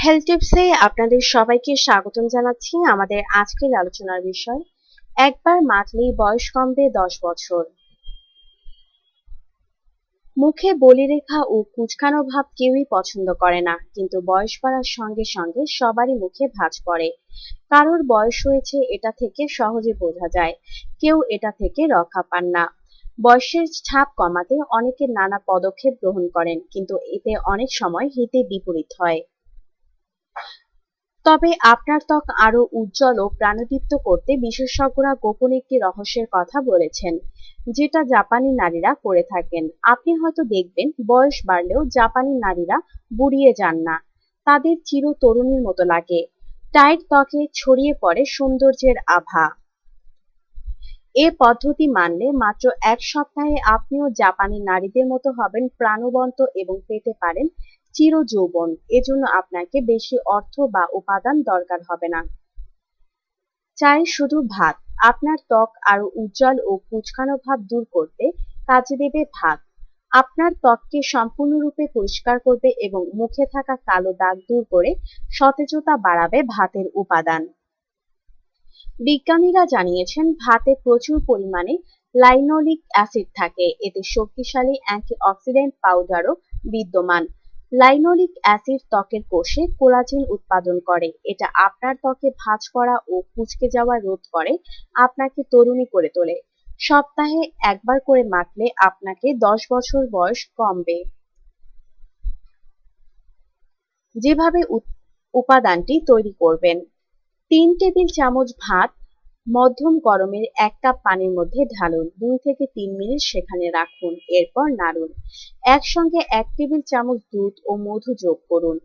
Health টিপসে আপনাদের সবাইকে স্বাগতম জানাচ্ছি। আমাদের আজকের আলোচনার বিষয়, একবার মাখলেই বয়স কমবে 10 বছর। মুখে বলিরেখা ও কুঁচকানো ভাব কেউই পছন্দ করে না, কিন্তু বয়স বাড়ার সঙ্গে সঙ্গে সবারই মুখে ভাঁজ পড়ে। কারোর বয়স হয়েছে এটা থেকে সহজে বোঝা যায়, কেউ এটা থেকে রক্ষা পান না। বয়সের ছাপ কমাতে অনেকে নানা পদক্ষেপ গ্রহণ করেন, কিন্তু এতে অনেক সময় হিতে বিপরীত হয়। তবে আপনার ত্বক আরো উজ্জ্বল ও প্রাণদীপ্ত করতে বিশেষজ্ঞরা গোপন একটি রহস্যের কথা বলেছেন, যেটা জাপানি নারীরা করে থাকেন। আপনি হয়তো দেখবেন বয়স বাড়লেও জাপানি নারীরা বুড়িয়ে যান না, তাদের চির তরুণীর মতো লাগে। টাইট ত্বকে ছড়িয়ে পড়ে সৌন্দর্যের আভা। এ পদ্ধতি মানলে মাত্র 1 সপ্তাহে আপনিও জাপানি নারীদের মতো হবেন প্রাণবন্ত এবং পেতে পারেন চির যৌবন। এজন্য আপনাকে বেশি অর্থ বা উপাদান দরকার হবে না। চাই শুধু ভাত। আপনার ত্বক আরো উজ্জ্বল ও কুঁচকানো ভাব দূর করতে কাজে দেবে ভাত। আপনার ত্বককে সম্পূর্ণরূপে পরিষ্কার করবে এবং মুখে থাকা কালো দাগ দূর করে সতেজতা বাড়াবে ভাতের উপাদান। বিজ্ঞানীরা জানিয়েছেন ভাতে প্রচুর পরিমাণে লাইনোলিক অ্যাসিড থাকে, এতে শক্তিশালী অ্যান্টিঅক্সিডেন্ট পাউডারও বিদ্যমান। লাইনোলিক অ্যাসিড ত্বকের কোষে কোলাজেন উৎপাদন করে, এটা আপনার ত্বকে ভাঁজ পড়া ও কুঁচকে যাওয়া রোধ করে, আপনাকে তরুণী করে তোলে। সপ্তাহে একবার করে মাখলে আপনাকে 10 বছর বয়স কমবে। যেভাবে উপাদানটি তৈরি করবেন: 3 টেবিল চামচ ভাত মধ্যম গরমের 1 কাপ পানির মধ্যে ঢালুন, 2 থেকে 3 মিনিট সেখানে রাখুন, এরপর নাড়ুন। একসঙ্গে 1 টেবিল চামচ দুধ ও মধু যোগ করুন,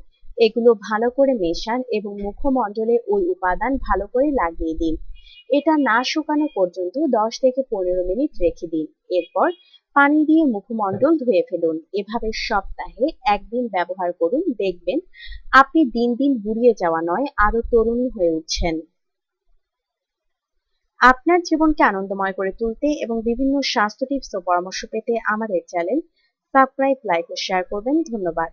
এগুলো ভালো করে মেশান এবং মুখমণ্ডলে ওই উপাদান ভালো করে লাগিয়ে দিন। এটা না শুকানো পর্যন্ত 10 থেকে 15 মিনিট রেখে দিন, এরপর পানি দিয়ে মুখমণ্ডল ধুয়ে ফেলুন। এভাবে সপ্তাহে একদিন ব্যবহার করুন, দেখবেন আপনি দিন দিন বুড়িয়ে যাওয়া নয়, আরো তরুণী হয়ে উঠছেন। আপনার জীবনকে আনন্দময় করে তুলতে এবং বিভিন্ন স্বাস্থ্য টিপস ও পরামর্শ পেতে আমাদের চ্যানেল সাবস্ক্রাইব, লাইক ও শেয়ার করবেন। ধন্যবাদ।